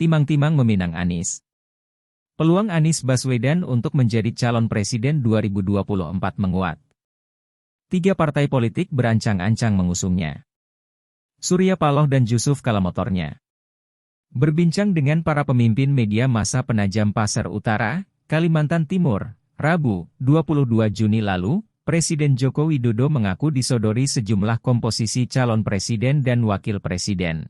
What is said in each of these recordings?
timang-timang meminang Anies. Peluang Anies Baswedan untuk menjadi calon presiden 2024 menguat. 3 partai politik berancang-ancang mengusungnya. Surya Paloh dan Jusuf Kalla motornya. Berbincang dengan para pemimpin media massa Penajam Pasar Utara, Kalimantan Timur, Rabu, 22 Juni lalu, Presiden Joko Widodo mengaku disodori sejumlah komposisi calon presiden dan wakil presiden.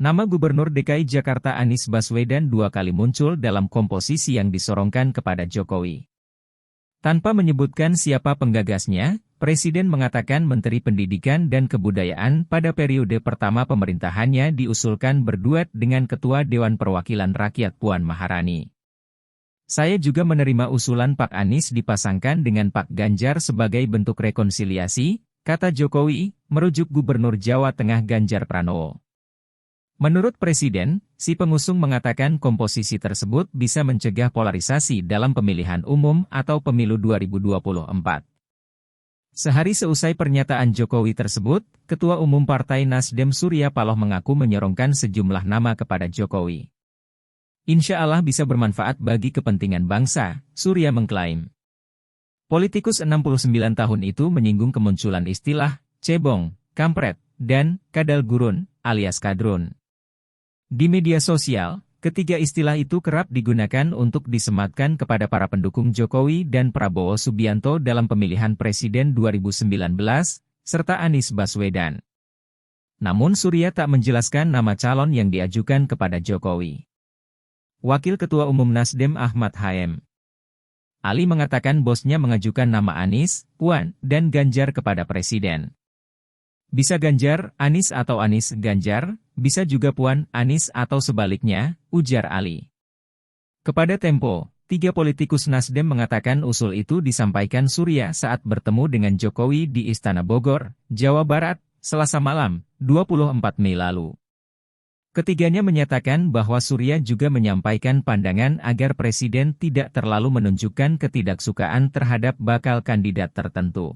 Nama Gubernur DKI Jakarta Anies Baswedan 2 kali muncul dalam komposisi yang disorongkan kepada Jokowi. Tanpa menyebutkan siapa penggagasnya, Presiden mengatakan Menteri Pendidikan dan Kebudayaan pada periode pertama pemerintahannya diusulkan berduet dengan Ketua Dewan Perwakilan Rakyat Puan Maharani. Saya juga menerima usulan Pak Anies dipasangkan dengan Pak Ganjar sebagai bentuk rekonsiliasi, kata Jokowi, merujuk Gubernur Jawa Tengah Ganjar Pranowo. Menurut Presiden, si pengusung mengatakan komposisi tersebut bisa mencegah polarisasi dalam pemilihan umum atau pemilu 2024. Sehari seusai pernyataan Jokowi tersebut, Ketua Umum Partai Nasdem Surya Paloh mengaku menyorongkan sejumlah nama kepada Jokowi. Insya Allah bisa bermanfaat bagi kepentingan bangsa, Surya mengklaim. Politikus 69 tahun itu menyinggung kemunculan istilah, cebong, kampret, dan kadal gurun, alias kadrun. Di media sosial, ketiga istilah itu kerap digunakan untuk disematkan kepada para pendukung Jokowi dan Prabowo Subianto dalam pemilihan presiden 2019, serta Anies Baswedan. Namun Surya tak menjelaskan nama calon yang diajukan kepada Jokowi. Wakil Ketua Umum Nasdem Ahmad Haem Ali mengatakan bosnya mengajukan nama Anies, Puan, dan Ganjar kepada Presiden. Bisa Ganjar, Anies atau Anies, Ganjar, bisa juga Puan, Anies atau sebaliknya, ujar Ali. Kepada Tempo, 3 politikus Nasdem mengatakan usul itu disampaikan Surya saat bertemu dengan Jokowi di Istana Bogor, Jawa Barat, Selasa malam, 24 Mei lalu. Ketiganya menyatakan bahwa Surya juga menyampaikan pandangan agar Presiden tidak terlalu menunjukkan ketidaksukaan terhadap bakal kandidat tertentu.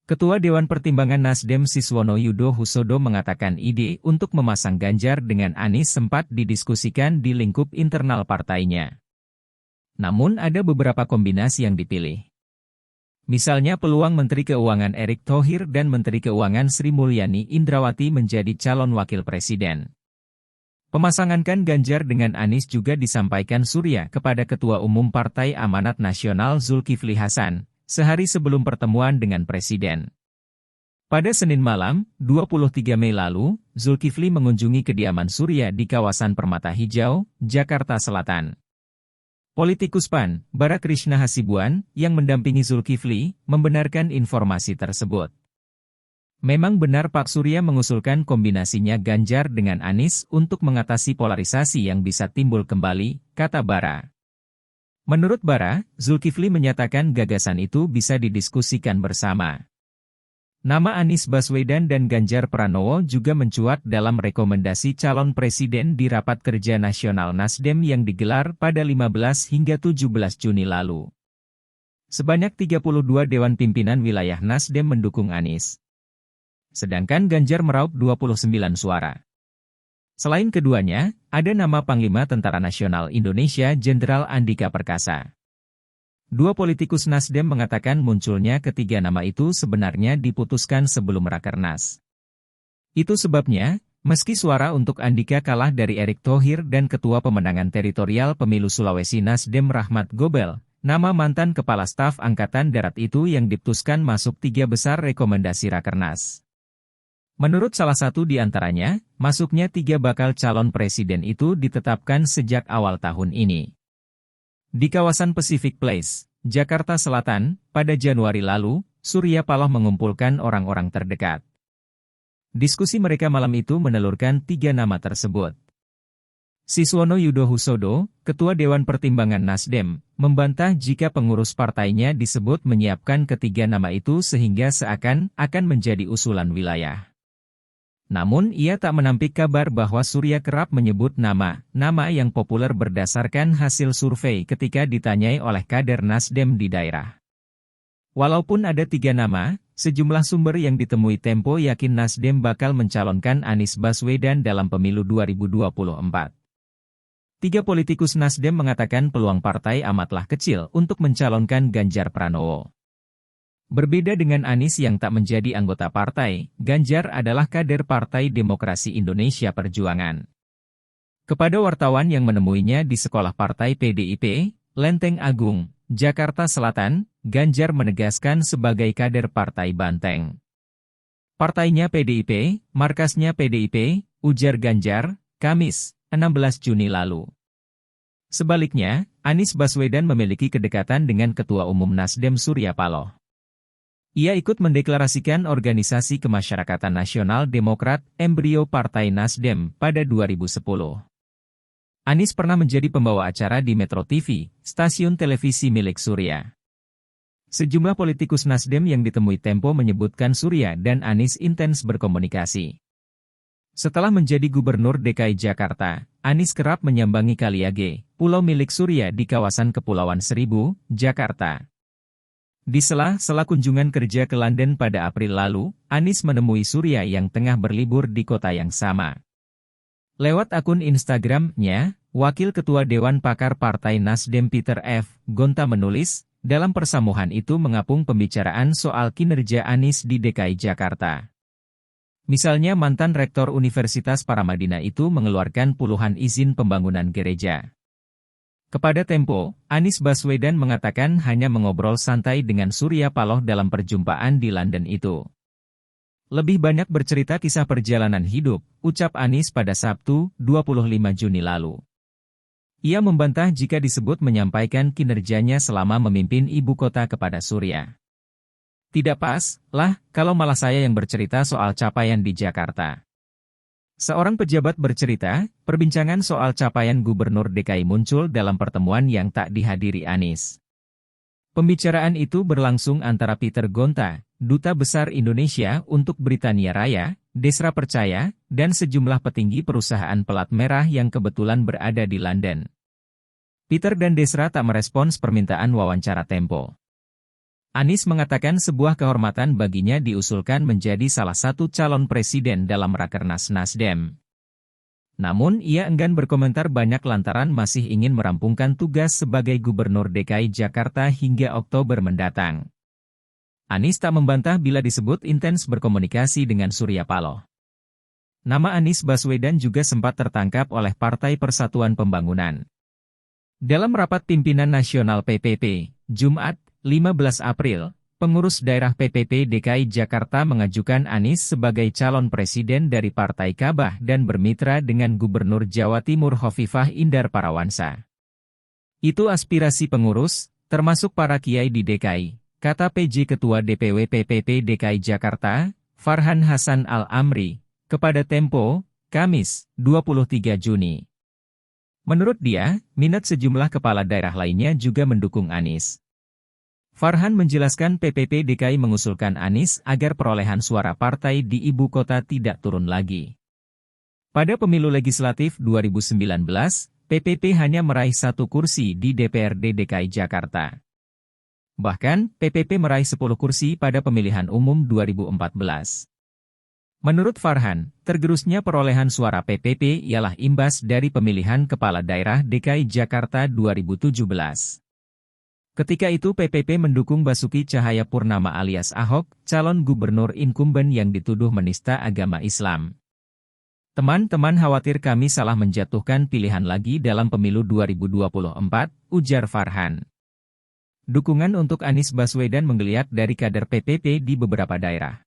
Ketua Dewan Pertimbangan Nasdem Siswono Yudohusodo mengatakan ide untuk memasang Ganjar dengan Anies sempat didiskusikan di lingkup internal partainya. Namun ada beberapa kombinasi yang dipilih. Misalnya peluang Menteri Keuangan Erick Thohir dan Menteri Keuangan Sri Mulyani Indrawati menjadi calon wakil presiden. Pemasangankan Ganjar dengan Anies juga disampaikan Surya kepada Ketua Umum Partai Amanat Nasional Zulkifli Hasan, sehari sebelum pertemuan dengan Presiden. Pada Senin malam, 23 Mei lalu, Zulkifli mengunjungi kediaman Surya di kawasan Permata Hijau, Jakarta Selatan. Politikus PAN, Bara Krishna Hasibuan, yang mendampingi Zulkifli, membenarkan informasi tersebut. Memang benar Pak Surya mengusulkan kombinasinya Ganjar dengan Anies untuk mengatasi polarisasi yang bisa timbul kembali, kata Bara. Menurut Bara, Zulkifli menyatakan gagasan itu bisa didiskusikan bersama. Nama Anies Baswedan dan Ganjar Pranowo juga mencuat dalam rekomendasi calon presiden di Rapat Kerja Nasional Nasdem yang digelar pada 15 hingga 17 Juni lalu. Sebanyak 32 Dewan Pimpinan Wilayah Nasdem mendukung Anies. Sedangkan Ganjar meraup 29 suara. Selain keduanya, ada nama Panglima Tentara Nasional Indonesia Jenderal Andika Perkasa. 2 politikus Nasdem mengatakan munculnya ketiga nama itu sebenarnya diputuskan sebelum Rakernas. Itu sebabnya, meski suara untuk Andika kalah dari Erick Thohir dan Ketua Pemenangan Teritorial Pemilu Sulawesi Nasdem Rahmat Gobel, nama mantan Kepala Staf Angkatan Darat itu yang diputuskan masuk 3 besar rekomendasi Rakernas. Menurut salah satu di antaranya, masuknya 3 bakal calon presiden itu ditetapkan sejak awal tahun ini. Di kawasan Pacific Place, Jakarta Selatan, pada Januari lalu, Surya Paloh mengumpulkan orang-orang terdekat. Diskusi mereka malam itu menelurkan 3 nama tersebut. Siswono Yudohusodo, Ketua Dewan Pertimbangan Nasdem, membantah jika pengurus partainya disebut menyiapkan ketiga nama itu sehingga seakan-akan menjadi usulan wilayah. Namun ia tak menampik kabar bahwa Surya kerap menyebut nama yang populer berdasarkan hasil survei ketika ditanyai oleh kader Nasdem di daerah. Walaupun ada 3 nama, sejumlah sumber yang ditemui Tempo yakin Nasdem bakal mencalonkan Anies Baswedan dalam pemilu 2024. Tiga politikus Nasdem mengatakan peluang partai amatlah kecil untuk mencalonkan Ganjar Pranowo. Berbeda dengan Anies yang tak menjadi anggota partai, Ganjar adalah kader Partai Demokrasi Indonesia Perjuangan. Kepada wartawan yang menemuinya di sekolah partai PDIP, Lenteng Agung, Jakarta Selatan, Ganjar menegaskan sebagai kader Partai Banteng. Partainya PDIP, markasnya PDIP, ujar Ganjar, Kamis, 16 Juni lalu. Sebaliknya, Anies Baswedan memiliki kedekatan dengan Ketua Umum Nasdem Surya Paloh. Ia ikut mendeklarasikan Organisasi Kemasyarakatan Nasional Demokrat, embrio Partai Nasdem, pada 2010. Anies pernah menjadi pembawa acara di Metro TV, stasiun televisi milik Surya. Sejumlah politikus Nasdem yang ditemui Tempo menyebutkan Surya dan Anies intens berkomunikasi. Setelah menjadi Gubernur DKI Jakarta, Anies kerap menyambangi Kaliage, pulau milik Surya di kawasan Kepulauan Seribu, Jakarta. Di sela-sela kunjungan kerja ke London pada April lalu, Anies menemui Surya yang tengah berlibur di kota yang sama. Lewat akun Instagram-nya, Wakil Ketua Dewan Pakar Partai Nasdem Peter F. Gonta menulis, dalam persamuan itu mengapung pembicaraan soal kinerja Anies di DKI Jakarta. Misalnya mantan Rektor Universitas Paramadina itu mengeluarkan puluhan izin pembangunan gereja. Kepada Tempo, Anies Baswedan mengatakan hanya mengobrol santai dengan Surya Paloh dalam perjumpaan di London itu. Lebih banyak bercerita kisah perjalanan hidup, ucap Anies pada Sabtu, 25 Juni lalu. Ia membantah jika disebut menyampaikan kinerjanya selama memimpin ibu kota kepada Surya. Tidak pas, lah, kalau malah saya yang bercerita soal capaian di Jakarta. Seorang pejabat bercerita, perbincangan soal capaian Gubernur DKI muncul dalam pertemuan yang tak dihadiri Anies. Pembicaraan itu berlangsung antara Peter Gonta, Duta Besar Indonesia untuk Britania Raya, Desra Percaya, dan sejumlah petinggi perusahaan pelat merah yang kebetulan berada di London. Peter dan Desra tak merespons permintaan wawancara Tempo. Anies mengatakan sebuah kehormatan baginya diusulkan menjadi salah satu calon presiden dalam Rakernas Nasdem. Namun ia enggan berkomentar banyak lantaran masih ingin merampungkan tugas sebagai Gubernur DKI Jakarta hingga Oktober mendatang. Anies tak membantah bila disebut intens berkomunikasi dengan Surya Paloh. Nama Anies Baswedan juga sempat tertangkap oleh Partai Persatuan Pembangunan. Dalam rapat pimpinan nasional PPP, Jumat, 15 April, pengurus daerah PPP DKI Jakarta mengajukan Anies sebagai calon presiden dari Partai Kabah dan bermitra dengan Gubernur Jawa Timur Hovifah Indar Parawansa. Itu aspirasi pengurus, termasuk para kiai di DKI. Kata PJ Ketua DPW PPP DKI Jakarta, Farhan Hasan Al-Amri, kepada Tempo, Kamis, 23 Juni. Menurut dia, minat sejumlah kepala daerah lainnya juga mendukung Anies. Farhan menjelaskan PPP DKI mengusulkan Anies agar perolehan suara partai di ibu kota tidak turun lagi. Pada pemilu legislatif 2019, PPP hanya meraih 1 kursi di DPRD DKI Jakarta. Bahkan, PPP meraih 10 kursi pada pemilihan umum 2014. Menurut Farhan, tergerusnya perolehan suara PPP ialah imbas dari pemilihan kepala daerah DKI Jakarta 2017. Ketika itu PPP mendukung Basuki Cahayapurnama alias Ahok, calon gubernur incumbent yang dituduh menista agama Islam. Teman-teman khawatir kami salah menjatuhkan pilihan lagi dalam pemilu 2024, ujar Farhan. Dukungan untuk Anies Baswedan menggeliat dari kader PPP di beberapa daerah.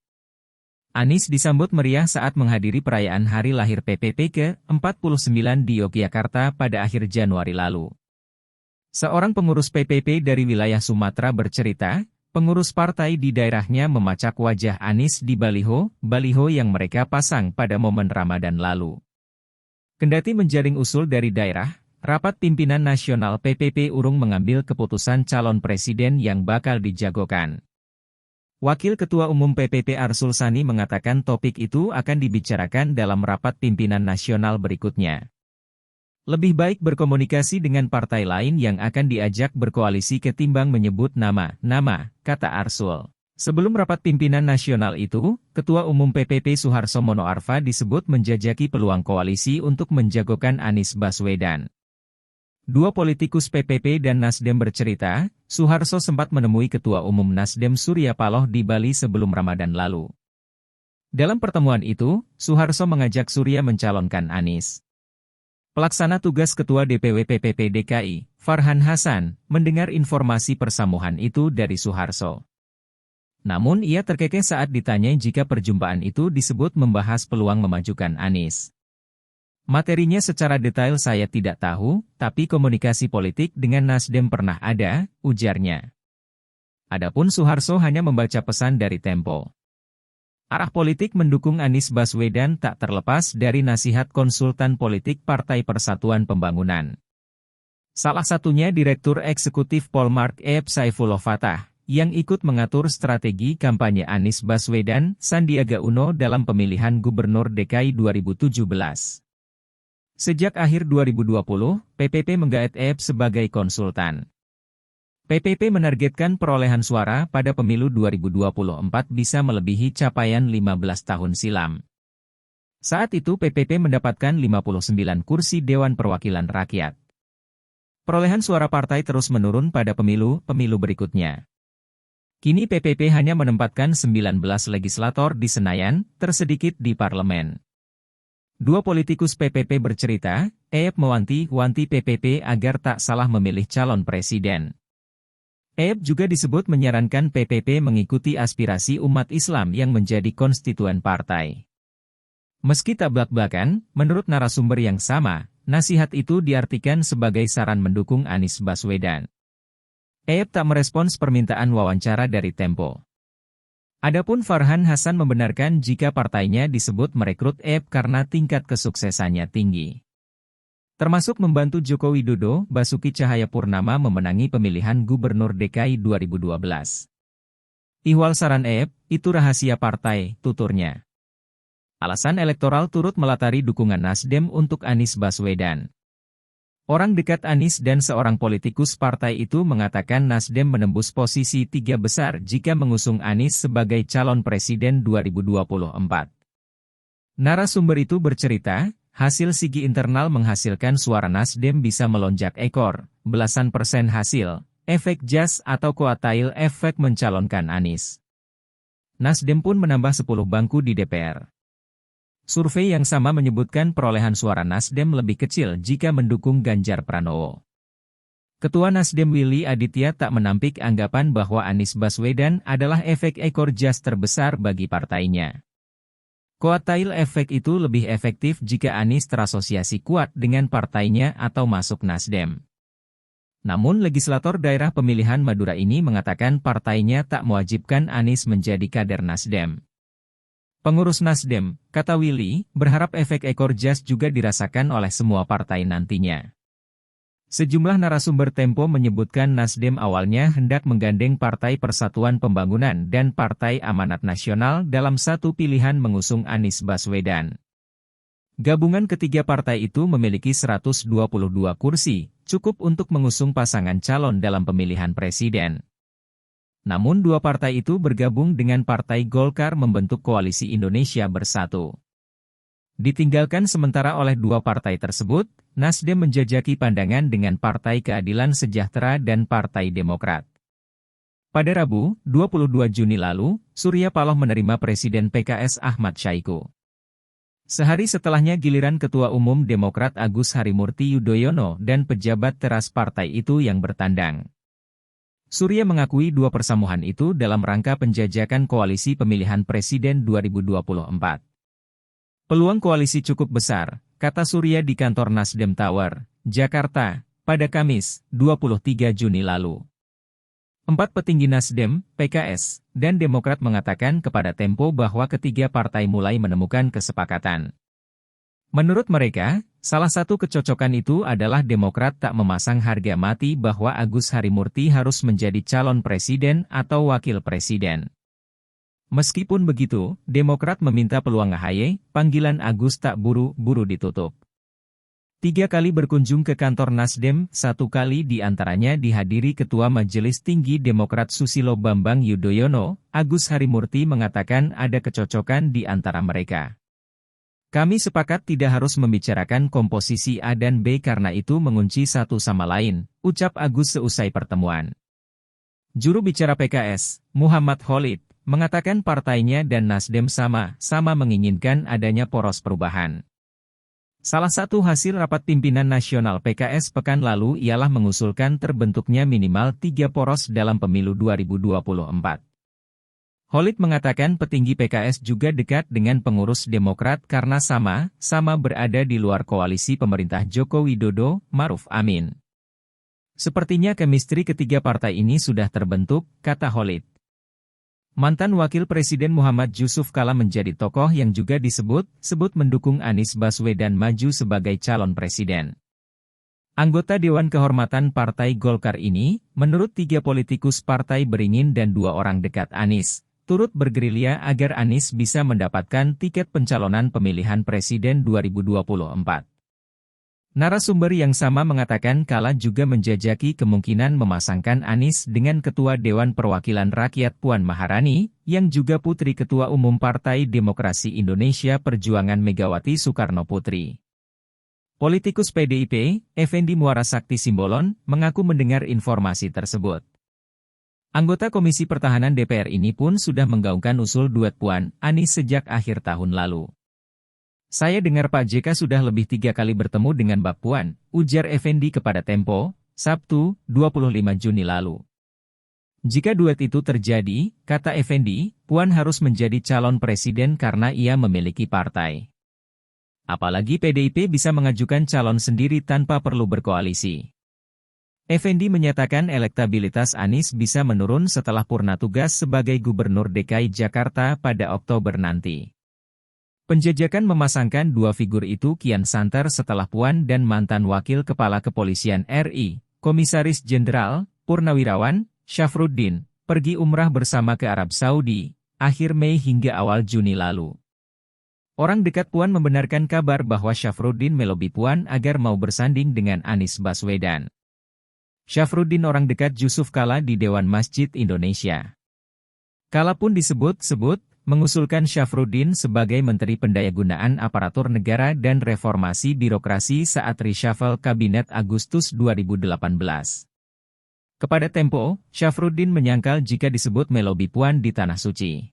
Anies disambut meriah saat menghadiri perayaan hari lahir PPP ke-49 di Yogyakarta pada akhir Januari lalu. Seorang pengurus PPP dari wilayah Sumatera bercerita, pengurus partai di daerahnya memacak wajah Anies di baliho yang mereka pasang pada momen Ramadan lalu. Kendati menjaring usul dari daerah, rapat pimpinan nasional PPP urung mengambil keputusan calon presiden yang bakal dijagokan. Wakil Ketua Umum PPP Arsul Sani mengatakan topik itu akan dibicarakan dalam rapat pimpinan nasional berikutnya. Lebih baik berkomunikasi dengan partai lain yang akan diajak berkoalisi ketimbang menyebut nama, kata Arsul. Sebelum rapat pimpinan nasional itu, Ketua Umum PPP Suharso Mono Arfa disebut menjajaki peluang koalisi untuk menjagokan Anies Baswedan. Dua politikus PPP dan Nasdem bercerita, Suharso sempat menemui Ketua Umum Nasdem Surya Paloh di Bali sebelum Ramadan lalu. Dalam pertemuan itu, Suharso mengajak Surya mencalonkan Anies. Pelaksana tugas Ketua DPW PPP DKI, Farhan Hasan, mendengar informasi persamuhan itu dari Suharso. Namun ia terkekeh saat ditanyai jika perjumpaan itu disebut membahas peluang memajukan Anies. Materinya secara detail saya tidak tahu, tapi komunikasi politik dengan Nasdem pernah ada, ujarnya. Adapun Suharso hanya membaca pesan dari Tempo. Arah politik mendukung Anies Baswedan tak terlepas dari nasihat konsultan politik Partai Persatuan Pembangunan. Salah satunya Direktur Eksekutif Polmark Ep Saifullah Fatah, yang ikut mengatur strategi kampanye Anies Baswedan, Sandiaga Uno dalam pemilihan Gubernur DKI 2017. Sejak akhir 2020, PPP menggaet Ep sebagai konsultan. PPP menargetkan perolehan suara pada pemilu 2024 bisa melebihi capaian 15 tahun silam. Saat itu PPP mendapatkan 59 kursi Dewan Perwakilan Rakyat. Perolehan suara partai terus menurun pada pemilu berikutnya. Kini PPP hanya menempatkan 19 legislator di Senayan, tersedikit di parlemen. Dua politikus PPP bercerita, Ep mewanti-wanti PPP agar tak salah memilih calon presiden. Ep juga disebut menyarankan PPP mengikuti aspirasi umat Islam yang menjadi konstituen partai. Meski tak blak-blakan, menurut narasumber yang sama, nasihat itu diartikan sebagai saran mendukung Anies Baswedan. Ep tak merespons permintaan wawancara dari Tempo. Adapun Farhan Hasan membenarkan jika partainya disebut merekrut Ep karena tingkat kesuksesannya tinggi. Termasuk membantu Joko Widodo, Basuki Cahayapurnama memenangi pemilihan Gubernur DKI 2012. Ihwal saran Ep, itu rahasia partai, tuturnya. Alasan elektoral turut melatari dukungan Nasdem untuk Anies Baswedan. Orang dekat Anies dan seorang politikus partai itu mengatakan Nasdem menembus posisi 3 besar jika mengusung Anies sebagai calon presiden 2024. Narasumber itu bercerita, hasil sigi internal menghasilkan suara Nasdem bisa melonjak ekor, belasan persen hasil, efek jas atau koatail efek mencalonkan Anies. Nasdem pun menambah 10 bangku di DPR. Survei yang sama menyebutkan perolehan suara Nasdem lebih kecil jika mendukung Ganjar Pranowo. Ketua Nasdem Willy Aditya tak menampik anggapan bahwa Anies Baswedan adalah efek ekor jas terbesar bagi partainya. Koatail efek itu lebih efektif jika Anies terasosiasi kuat dengan partainya atau masuk Nasdem. Namun legislator daerah pemilihan Madura ini mengatakan partainya tak mewajibkan Anies menjadi kader Nasdem. Pengurus Nasdem, kata Willy, berharap efek ekor jas juga dirasakan oleh semua partai nantinya. Sejumlah narasumber Tempo menyebutkan Nasdem awalnya hendak menggandeng Partai Persatuan Pembangunan dan Partai Amanat Nasional dalam satu pilihan mengusung Anies Baswedan. Gabungan ketiga partai itu memiliki 122 kursi, cukup untuk mengusung pasangan calon dalam pemilihan presiden. Namun dua partai itu bergabung dengan Partai Golkar membentuk Koalisi Indonesia Bersatu. Ditinggalkan sementara oleh dua partai tersebut, Nasdem menjajaki pandangan dengan Partai Keadilan Sejahtera dan Partai Demokrat. Pada Rabu, 22 Juni lalu, Surya Paloh menerima Presiden PKS Ahmad Syahiku. Sehari setelahnya giliran Ketua Umum Demokrat Agus Harimurti Yudhoyono dan pejabat teras partai itu yang bertandang. Surya mengakui dua persamuhan itu dalam rangka penjajakan koalisi pemilihan presiden 2024. Peluang koalisi cukup besar, kata Surya di kantor Nasdem Tower, Jakarta, pada Kamis, 23 Juni lalu. 4 petinggi Nasdem, PKS, dan Demokrat mengatakan kepada Tempo bahwa ketiga partai mulai menemukan kesepakatan. Menurut mereka, salah satu kecocokan itu adalah Demokrat tak memasang harga mati bahwa Agus Harimurti harus menjadi calon presiden atau wakil presiden. Meskipun begitu, Demokrat meminta peluang AHY, panggilan Agus tak buru-buru ditutup. 3 kali berkunjung ke kantor Nasdem, 1 kali diantaranya dihadiri Ketua Majelis Tinggi Demokrat Susilo Bambang Yudhoyono, Agus Harimurti mengatakan ada kecocokan di antara mereka. Kami sepakat tidak harus membicarakan komposisi A dan B karena itu mengunci satu sama lain, ucap Agus seusai pertemuan. Juru bicara PKS, Muhammad Khalid, mengatakan partainya dan Nasdem sama-sama menginginkan adanya poros perubahan. Salah satu hasil rapat pimpinan nasional PKS pekan lalu ialah mengusulkan terbentuknya minimal 3 poros dalam pemilu 2024. Khalid mengatakan petinggi PKS juga dekat dengan pengurus Demokrat karena sama-sama berada di luar koalisi pemerintah Joko Widodo, Maruf Amin. Sepertinya kemistri ketiga partai ini sudah terbentuk, kata Khalid. Mantan Wakil Presiden Muhammad Yusuf Kala menjadi tokoh yang juga disebut mendukung Anies Baswedan maju sebagai calon presiden. Anggota Dewan Kehormatan Partai Golkar ini, menurut 3 politikus Partai Beringin dan 2 orang dekat Anies, turut bergerilya agar Anies bisa mendapatkan tiket pencalonan pemilihan presiden 2024. Narasumber yang sama mengatakan Kala juga menjajaki kemungkinan memasangkan Anies dengan Ketua Dewan Perwakilan Rakyat Puan Maharani, yang juga putri Ketua Umum Partai Demokrasi Indonesia Perjuangan Megawati Soekarno Putri. Politikus PDIP, Effendi Muara Sakti Simbolon, mengaku mendengar informasi tersebut. Anggota Komisi Pertahanan DPR ini pun sudah menggaungkan usul duet Puan, Anies sejak akhir tahun lalu. Saya dengar Pak JK sudah lebih 3 kali bertemu dengan Mbak Puan, ujar Effendi kepada Tempo, Sabtu, 25 Juni lalu. Jika duet itu terjadi, kata Effendi, Puan harus menjadi calon presiden karena ia memiliki partai. Apalagi PDIP bisa mengajukan calon sendiri tanpa perlu berkoalisi. Effendi menyatakan elektabilitas Anies bisa menurun setelah purna tugas sebagai Gubernur DKI Jakarta pada Oktober nanti. Penjajakan memasangkan 2 figur itu kian santer setelah Puan dan mantan Wakil Kepala Kepolisian RI, Komisaris Jenderal, Purnawirawan, Syafruddin, pergi umrah bersama ke Arab Saudi, akhir Mei hingga awal Juni lalu. Orang dekat Puan membenarkan kabar bahwa Syafruddin melobi Puan agar mau bersanding dengan Anies Baswedan. Syafruddin orang dekat Yusuf Kala di Dewan Masjid Indonesia. Kala pun disebut-sebut, mengusulkan Syafruddin sebagai Menteri Pendayagunaan Aparatur Negara dan Reformasi Birokrasi saat reshuffle Kabinet Agustus 2018. Kepada Tempo, Syafruddin menyangkal jika disebut melobi Puan di Tanah Suci.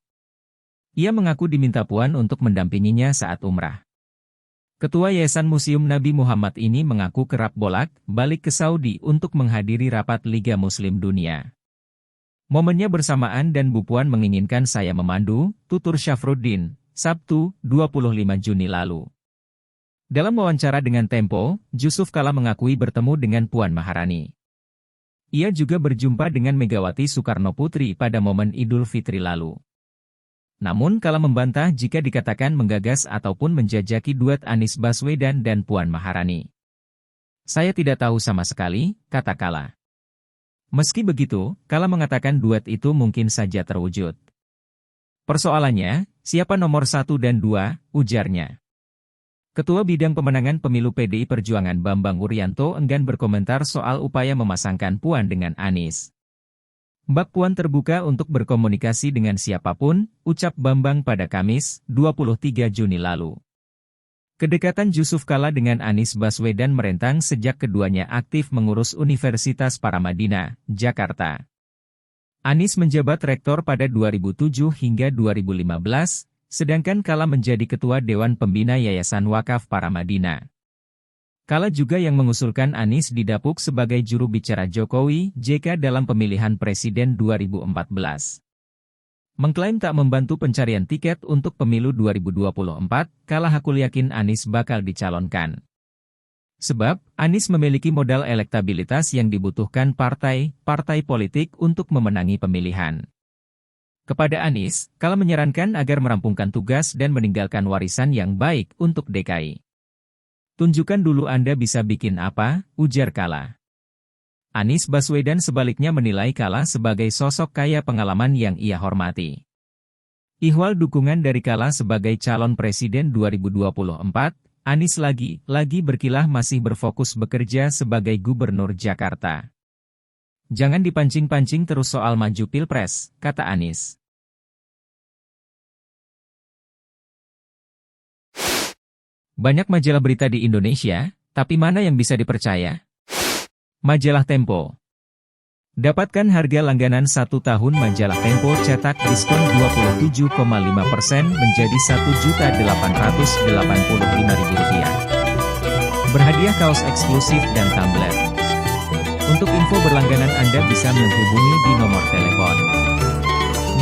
Ia mengaku diminta Puan untuk mendampinginya saat umrah. Ketua Yayasan Museum Nabi Muhammad ini mengaku kerap bolak-balik ke Saudi untuk menghadiri rapat Liga Muslim Dunia. Momennya bersamaan dan Bu Puan menginginkan saya memandu, tutur Syafruddin, Sabtu, 25 Juni lalu. Dalam wawancara dengan Tempo, Yusuf Kala mengakui bertemu dengan Puan Maharani. Ia juga berjumpa dengan Megawati Soekarno Putri pada momen Idul Fitri lalu. Namun Kala membantah jika dikatakan menggagas ataupun menjajaki duet Anies Baswedan dan Puan Maharani. Saya tidak tahu sama sekali, kata Kala. Meski begitu, Kala mengatakan duet itu mungkin saja terwujud. Persoalannya, siapa nomor 1 dan 2, ujarnya. Ketua Bidang Pemenangan Pemilu PDI Perjuangan Bambang Wuryanto enggan berkomentar soal upaya memasangkan Puan dengan Anies. Mbak Puan terbuka untuk berkomunikasi dengan siapapun, ucap Bambang pada Kamis, 23 Juni lalu. Kedekatan Yusuf Kala dengan Anies Baswedan merentang sejak keduanya aktif mengurus Universitas Paramadina, Jakarta. Anies menjabat rektor pada 2007 hingga 2015, sedangkan Kala menjadi Ketua Dewan Pembina Yayasan Wakaf Paramadina. Kala juga yang mengusulkan Anies didapuk sebagai juru bicara Jokowi, JK dalam pemilihan presiden 2014. Mengklaim tak membantu pencarian tiket untuk pemilu 2024, Kala hakul yakin Anies bakal dicalonkan. Sebab, Anies memiliki modal elektabilitas yang dibutuhkan partai politik untuk memenangi pemilihan. Kepada Anies, Kala menyarankan agar merampungkan tugas dan meninggalkan warisan yang baik untuk DKI. Tunjukkan dulu Anda bisa bikin apa, ujar Kala. Anies Baswedan sebaliknya menilai Kala sebagai sosok kaya pengalaman yang ia hormati. Ihwal dukungan dari Kala sebagai calon presiden 2024, Anies lagi berkilah masih berfokus bekerja sebagai Gubernur Jakarta. Jangan dipancing-pancing terus soal maju Pilpres, kata Anies. Banyak majalah berita di Indonesia, tapi mana yang bisa dipercaya? Majalah Tempo. Dapatkan harga langganan 1 tahun majalah Tempo cetak diskon 27,5% menjadi Rp1.885.000. Berhadiah kaos eksklusif dan tumbler. Untuk info berlangganan Anda bisa menghubungi di nomor telepon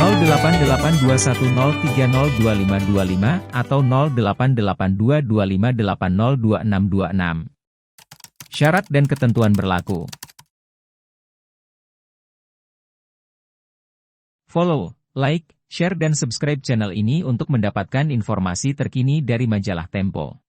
088210302525 atau 088225802626. Syarat dan ketentuan berlaku. Follow, like, share dan subscribe channel ini untuk mendapatkan informasi terkini dari majalah Tempo.